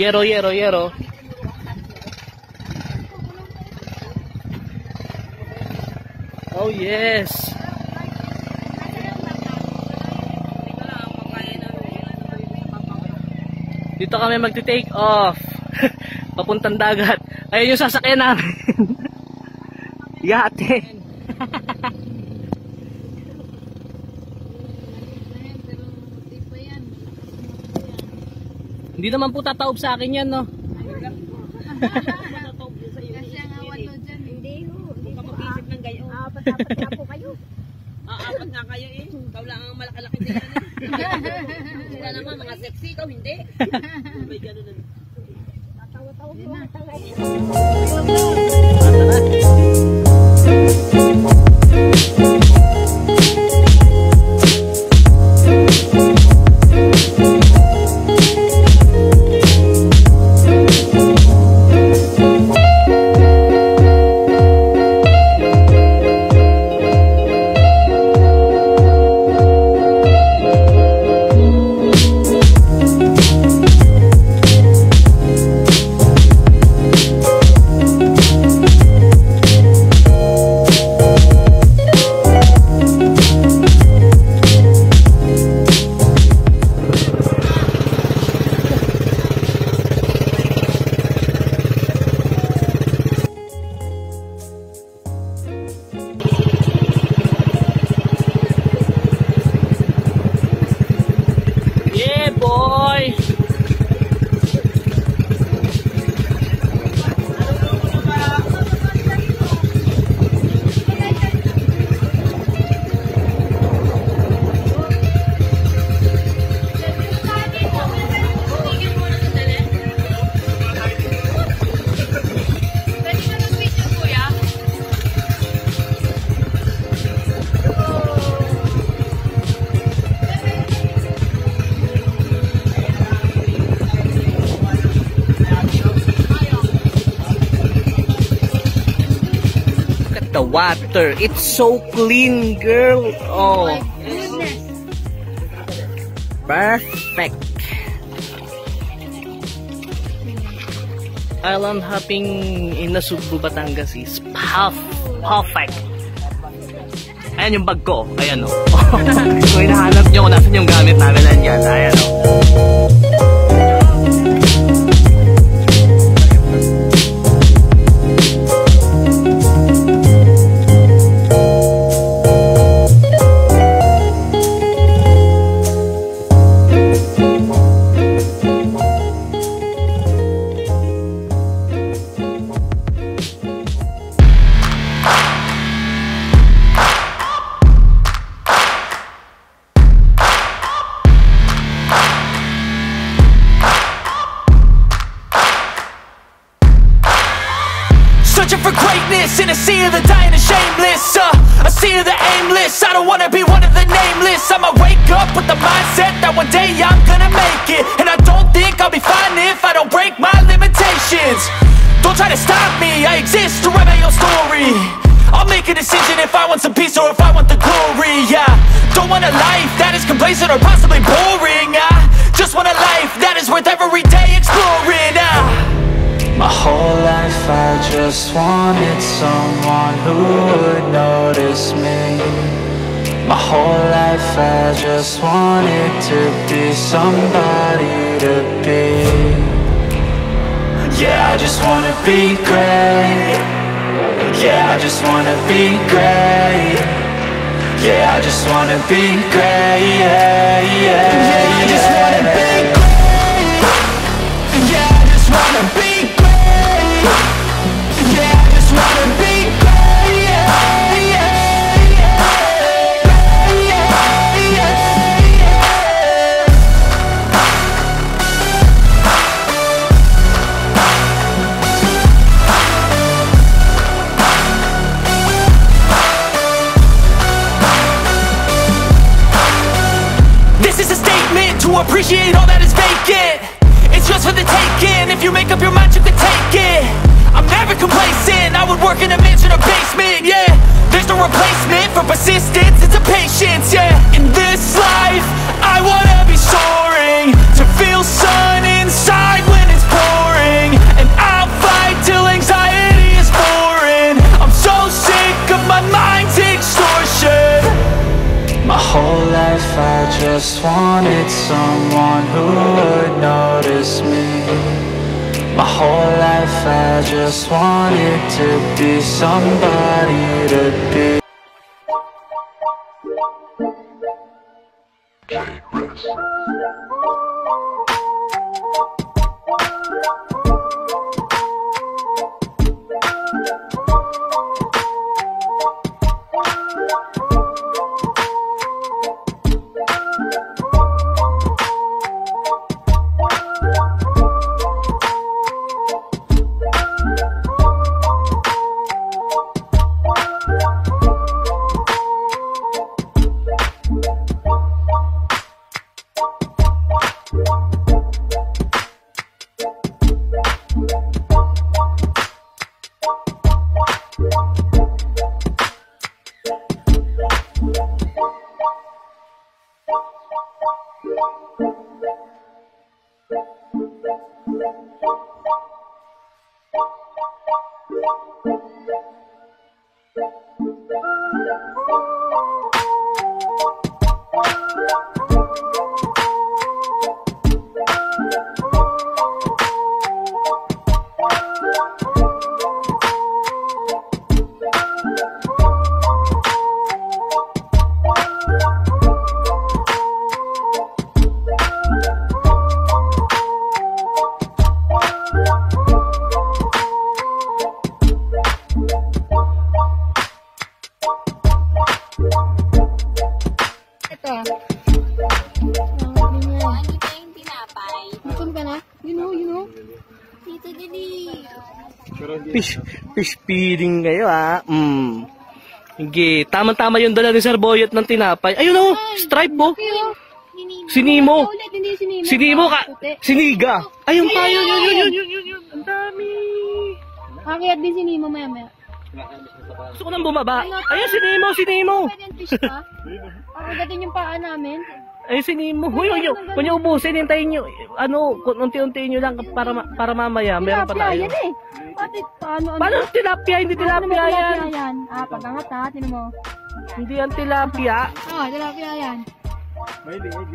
Yero, yero, yero. Oh yes. Dito kami magti-take off. Papuntang dagat. Ayun yung sasakyan namin. Yate. Hindi naman po tataob sa akin yan, no? Kasi ang awan mo dyan. Hindi ho. Huwag ka mag-isip ng gayo. Apat nga po kayo. Apat nga kayo eh. Ikaw lang ang malaki-laki na yan. Sila naman mga sexy. Ikaw hindi. May gano'n na. Tatawa-tawa po. The water, it's so clean, girl. Oh, perfect. Island hopping in Nasugbu, Batangas is perfect. Ayan yung bag ko. Ayan o. Kung hinahanap nyo kung nasan yung gamit namin, nandiyan. Ayan o. Searching for greatness in a sea of the dying and shameless, a sea of the aimless. I don't wanna be one of the nameless. I'ma wake up with the mindset that one day I'm gonna make it. And I don't think I'll be fine if I don't break my limitations. Don't try to stop me, I exist to write my own story. I'll make a decision if I want some peace or if I want the glory. Yeah, don't want a life that is complacent or possibly boring. I just want a life that is worth every day exploring. My whole life I just wanted someone who would notice me. My whole life I just wanted to be somebody to be. Yeah, I just wanna be great. Yeah, I just wanna be great. Yeah, I just wanna be great. Yeah, yeah, yeah, I just wanna be great. Yeah, I just wanna be great. Yeah, I just wanna be great. Yeah, yeah, yeah. Yeah, yeah, yeah. This is a statement to appreciate all that is vacant. It's just for the taking. If you make up your mind, you can take it. I'm never complacent. I would work in a mansion or basement. Yeah, there's no replacement for persistence. It's a patience. Yeah, in this life I wanna be soaring, to feel sun inside when it's pouring. whole life I just wanted someone who would notice me. My whole life I just wanted to be somebody to be. Fish feeding kayo ha. Sige, tama-tama yung dala ni Sir Boyet ng tinapay. Ayun o, stripe po. Si Nemo. Si Nemo ka. Siniga. Ayun pa, yun. Ang dami. Kakayat din si Nemo maya-maya. Gusto ko nang bumaba. Ayun, si Nemo. Pwede yung fish pa? Kakagatin yung paa namin. Ay, si Nemo. Huy, kung nyo ubusin, hintayin nyo. Unti-untiin nyo lang para mamaya. Meron pa tayo. Yan eh. Paano? Paano tilapia? Hindi tilapia yan. Pagangat ha. Tinan mo. Hindi yan tilapia. Tilapia yan.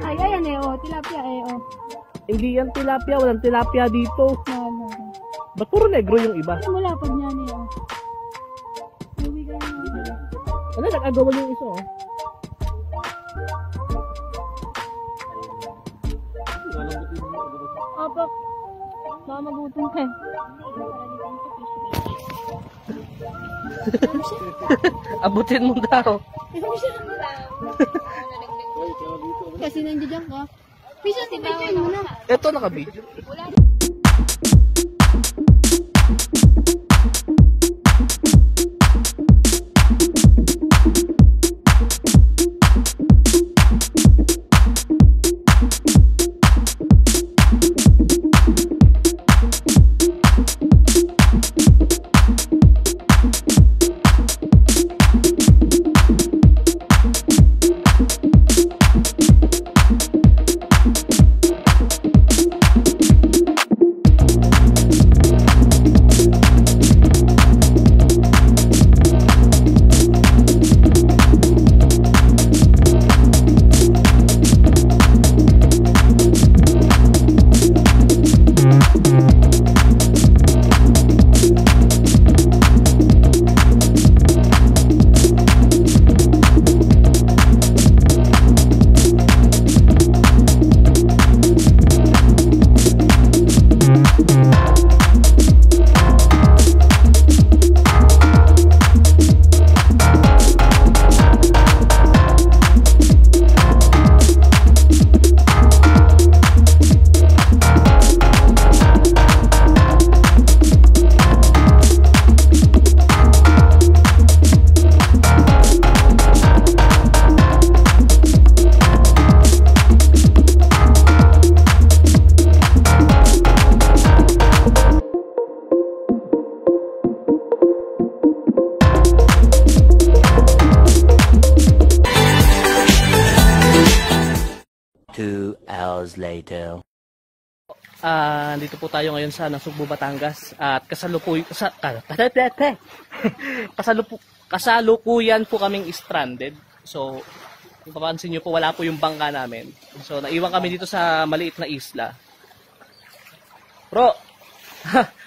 Ay, ayan eh. Tilapia eh. Hindi yan tilapia. Walang tilapia dito. Ba't puro negro yung iba? Ano mo lapad niya niya? Ano, nag-agawan yung isa Apak. Baka magutom ka. Abutin mo daw. Kasi nandiyan ka. Pisa, tibidyo mo na. Ito nakabidyo. later. Dito po tayo ngayon sa Nasugbu, Batangas at kasalukuyan po kaming stranded. So Kung papansin nyo po, wala po yung bangka namin. So, naiwan kami dito sa maliit na isla. Bro,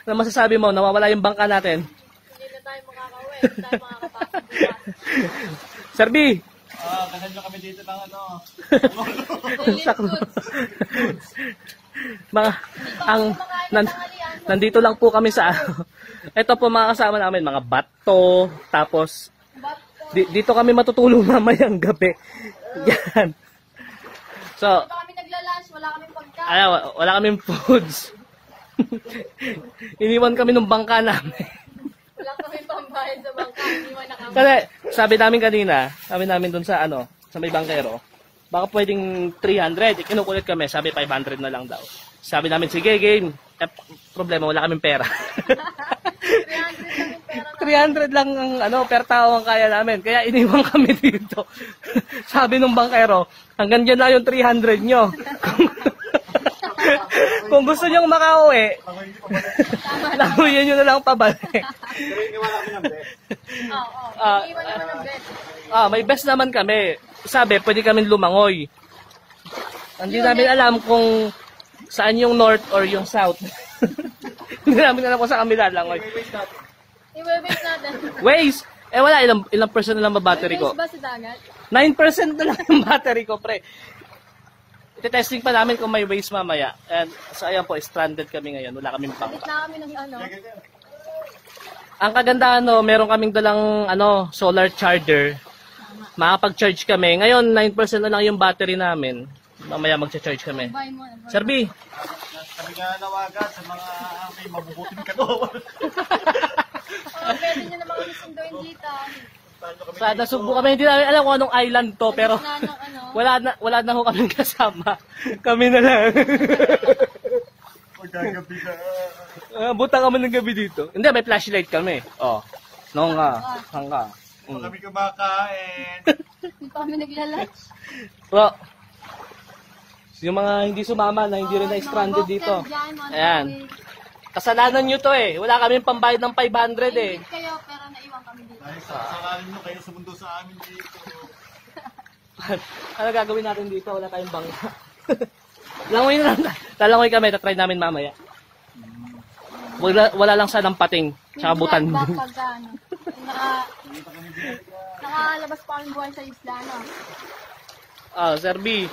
ano masasabi mo? Nawawala yung bangka natin. Hindi na tayo makakauwi. Hindi tayo makakapasok bukas. Sir B! Kasal nyo kami dito ng ano. Sakto. Mga, nandito lang po kami sa ito po mga kasama namin, mga bato, tapos dito kami matutulog mamayang gabi. Yan. So, Hindi pa kami nagla-lunch, wala kaming pagkain. wala kaming foods. Iniwan kami ng bangka namin. Wala kaming pambayad sa bangka. Iniwan na kami. Kasi sabi namin kanina, sabi namin dun sa sa may bangkero, baka pwedeng 300, ikinukulit kami, sabi 500 na lang daw. Sabi namin, sige, game. Problema, wala kaming pera. 300 lang ang per tao ang kaya namin. Kaya iniwan kami dito. Sabi nung bangkero, hanggang dyan lang yung 300 nyo. Kung gusto nyong makauwi, languyan nyo na lang pabalik. Pero iniwala kami ng best. Oo. Iniwan naman ng bed. May best naman kami. Sabi, pwede kami lumangoy. Hindi namin alam kung saan yung north or yung south. Hindi namin alam kung saan kami lalangoy. I-waste natin. Waze! Wala, ilang percent na lang battery ko. Waste ba sa dagat? 9% na lang yung battery ko, pre. Iti-testing pa namin kung may waste mamaya. And so, ayan po, stranded kami ngayon. Wala kaming Balik bangka. na kami ng Ang kagandahan, meron kaming dalang solar charger. Makapag-charge kami. Ngayon, 9% na lang yung battery namin. Mamaya mag-charge kami. Buy mo. Sir B, Kami nga nawagan sa mga may mabubuting kano. Pwede nyo naman kami sunduin dito. sa nasubo kami, hindi namin alam kung anong island to, pero Na, wala na ho kaming kasama. Kami na lang. Magkagabi na. Buta kami ng gabi dito. Hindi, may flashlight kami. Noong hangga. Kami kumakain. Hindi pa kami nagla-lunch. Bro, yung mga hindi sumama na hindi rin na-stranded dito. Ayan. Kasalanan nyo to eh. Wala kami pambayad ng 500 eh. Kayo, pero naiwan kami dito. Dahil sa saralin nyo kayo sumundo sa amin dito. Ano gagawin natin dito? Wala tayong bangka. Langoy na lang. Lalangoy kami. Tatry namin mamaya. Wala lang sanang pating. Tsaka butan. Nakalabas pa kami buhay sa isla, no? Sir B.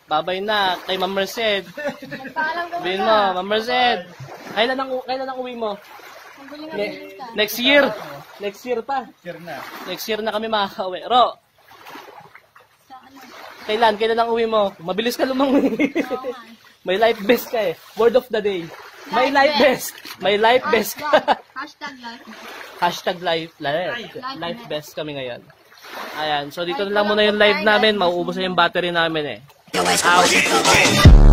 Babay na. Kay Ma'am Merced. Nagpaalam ka Sabihin mo, Ma'am Merced. Kailan ang uwi mo? Maguling kami dito. Next year. Next year pa. Share na. Next year na kami makakauwi. Ro, Sa ano? kailan ang uwi mo? Mabilis ka lumangoy. May life vest ka eh. Word of the day. May life vest. May life vest ka. Hashtag life. Life vest kami ngayon. Ayan. So dito na lang muna yung live namin. Mauubos na yung battery namin eh. Out.